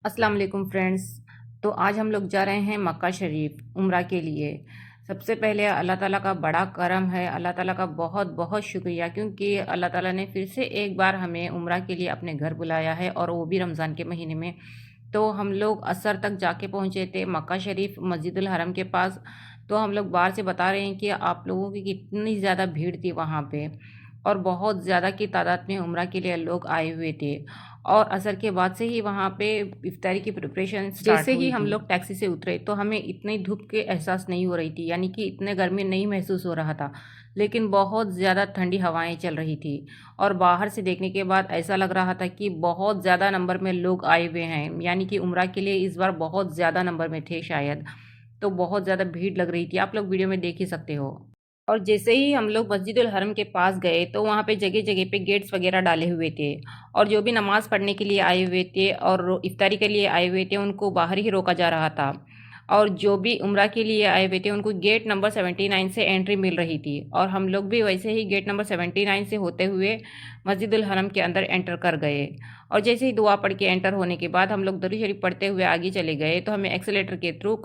अस्सलाम वालेकुम फ्रेंड्स। तो आज हम लोग जा रहे हैं मक्का शरीफ उम्रा के लिए। सबसे पहले अल्लाह ताला का बड़ा करम है, अल्लाह ताला का बहुत बहुत शुक्रिया, क्योंकि अल्लाह ताला ने फिर से एक बार हमें उम्रा के लिए अपने घर बुलाया है, और वो भी रमज़ान के महीने में। तो हम लोग असर तक जाके पहुँचे थे मक्का शरीफ मस्जिदुल हरम के पास। तो हम लोग बाहर से बता रहे हैं कि आप लोगों की कितनी ज़्यादा भीड़ थी वहाँ पे, और बहुत ज़्यादा की तादाद में उम्रा के लिए लोग आए हुए थे। और असर के बाद से ही वहाँ पे इफ्तारी की प्रिपरेशन स्टार्ट जैसे ही हम लोग टैक्सी से उतरे तो हमें इतनी धूप के एहसास नहीं हो रही थी, यानी कि इतने गर्मी नहीं महसूस हो रहा था, लेकिन बहुत ज़्यादा ठंडी हवाएं चल रही थी। और बाहर से देखने के बाद ऐसा लग रहा था कि बहुत ज़्यादा नंबर में लोग आए हुए हैं, यानी कि उम्रा के लिए इस बार बहुत ज़्यादा नंबर में थे शायद। तो बहुत ज़्यादा भीड़ लग रही थी, आप लोग वीडियो में देख ही सकते हो। और जैसे ही हम लोग मस्जिदुल हरम के पास गए तो वहाँ पे जगह जगह पे गेट्स वगैरह डाले हुए थे, और जो भी नमाज़ पढ़ने के लिए आए हुए थे और इफ्तारी के लिए आए हुए थे उनको बाहर ही रोका जा रहा था। और जो भी उम्रा के लिए आए हुए थे उनको गेट नंबर 79 से एंट्री मिल रही थी, और हम लोग भी वैसे ही गेट नंबर 79 से होते हुए मस्जिदुल हरम के अंदर एंटर कर गए। और जैसे ही दुआ पढ़ के एंटर होने के बाद हम लोग दरूद शरीफ पढ़ते हुए आगे चले गए, तो हमें एक्सीलेटर के थ्रू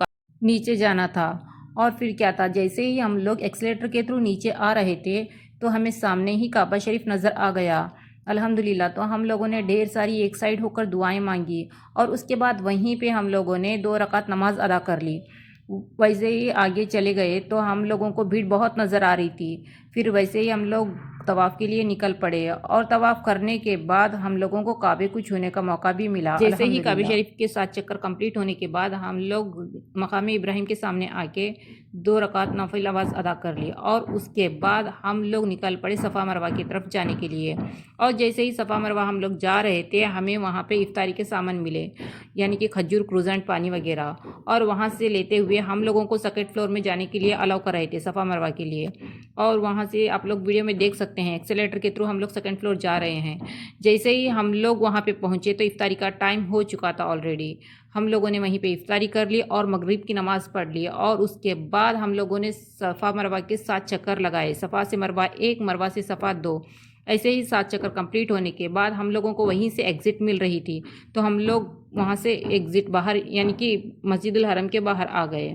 नीचे जाना था। और फिर क्या था, जैसे ही हम लोग एक्सीलेटर के थ्रू नीचे आ रहे थे तो हमें सामने ही काबा शरीफ नज़र आ गया। अल्हम्दुलिल्लाह। तो हम लोगों ने ढेर सारी एक साइड होकर दुआएं मांगी, और उसके बाद वहीं पे हम लोगों ने 2 रकात नमाज अदा कर ली। वैसे ही आगे चले गए तो हम लोगों को भीड़ बहुत नज़र आ रही थी। फिर वैसे ही हम लोग तवाफ़ के लिए निकल पड़े, और तवाफ़ करने के बाद हम लोगों को काबे को छूने का मौका भी मिला। जैसे ही काबे शरीफ के 7 चक्कर कंप्लीट होने के बाद हम लोग मकाम इब्राहिम के सामने आके 2 रकात नफिल नमाज अदा कर ली, और उसके बाद हम लोग निकल पड़े सफ़ा मरवा की तरफ जाने के लिए। और जैसे ही सफ़ा मरवा हम लोग जा रहे थे हमें वहाँ पे इफ्तारी के सामान मिले, यानी कि खजूर, क्रूजेंट, पानी वगैरह। और वहाँ से लेते हुए हम लोगों को सेकंड फ्लोर में जाने के लिए अलाउ कर रहे थे सफ़ा मरवा के लिए। और वहाँ से आप लोग वीडियो में देख सकते हैं एक्सेलेटर के थ्रू हम लोग सेकंड फ्लोर जा रहे हैं। जैसे ही हम लोग वहाँ पे पहुँचे तो इफ्तारी का टाइम हो चुका था ऑलरेडी। हम लोगों ने वहीं पे इफ्तारी कर ली और मगरिब की नमाज़ पढ़ ली, और उसके बाद हम लोगों ने सफ़ा मरवा के 7 चक्कर लगाए। सफ़ा से मरवा 1, मरवा से सफ़ा 2। ऐसे ही 7 चक्कर कंप्लीट होने के बाद हम लोगों को वहीं से एग्ज़िट मिल रही थी, तो हम लोग वहाँ से एग्ज़िट बाहर, यानी कि मस्जिदुल हरम के बाहर आ गए।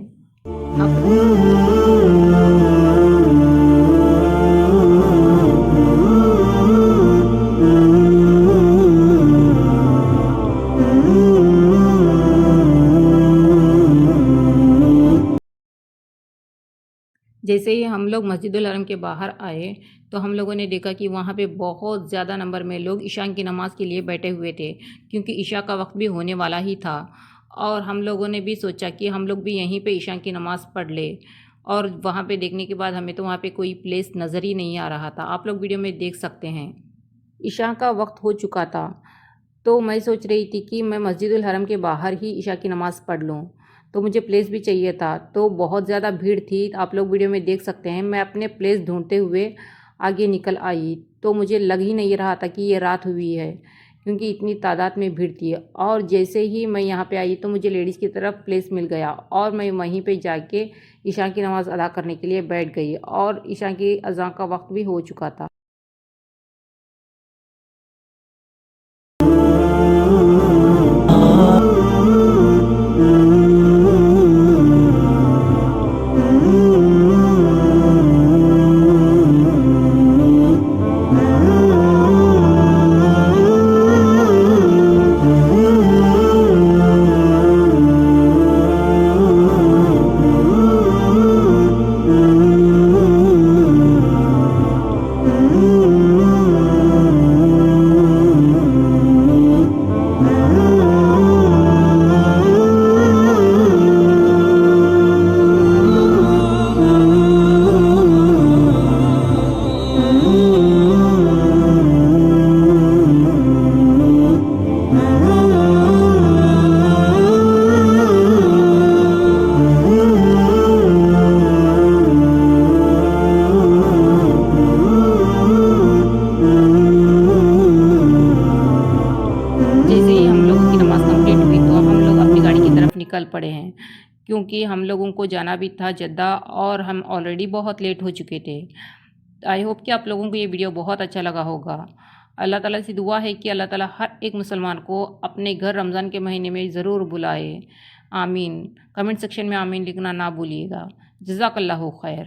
जैसे ही हम लोग मस्जिदुल हरम के बाहर आए तो हम लोगों ने देखा कि वहाँ पे बहुत ज़्यादा नंबर में लोग इशा की नमाज़ के लिए बैठे हुए थे, क्योंकि इशा का वक्त भी होने वाला ही था। और हम लोगों ने भी सोचा कि हम लोग भी यहीं पे इशा की नमाज़ पढ़ ले। और वहाँ पे देखने के बाद हमें तो वहाँ पे कोई प्लेस नज़र ही नहीं आ रहा था, आप लोग वीडियो में देख सकते हैं। इशा का वक्त हो चुका था, तो मैं सोच रही थी कि मैं मस्जिदुल हरम के बाहर ही इशा की नमाज़ पढ़ लूँ, तो मुझे प्लेस भी चाहिए था। तो बहुत ज़्यादा भीड़ थी, आप लोग वीडियो में देख सकते हैं। मैं अपने प्लेस ढूंढते हुए आगे निकल आई, तो मुझे लग ही नहीं रहा था कि ये रात हुई है, क्योंकि इतनी तादाद में भीड़ थी। और जैसे ही मैं यहाँ पे आई तो मुझे लेडीज़ की तरफ प्लेस मिल गया, और मैं वहीं पे जाके इशा की नमाज़ अदा करने के लिए बैठ गई, और इशा की अज़ान का वक्त भी हो चुका था। जैसे ही हम लोगों की नमाज़ कंप्लीट हुई तो हम लोग अपनी गाड़ी की तरफ निकल पड़े हैं, क्योंकि हम लोगों को जाना भी था जद्दा, और हम ऑलरेडी बहुत लेट हो चुके थे। आई होप कि आप लोगों को ये वीडियो बहुत अच्छा लगा होगा। اللہ تعالیٰ سے دعا ہے کہ اللہ تعالیٰ ہر ایک مسلمان کو اپنے گھر رمضان کے مہینے میں ضرور بلائے. آمین. کمنٹ سیکشن میں آمین لکھنا نہ بھولیے گا. جزاک اللہ خیر.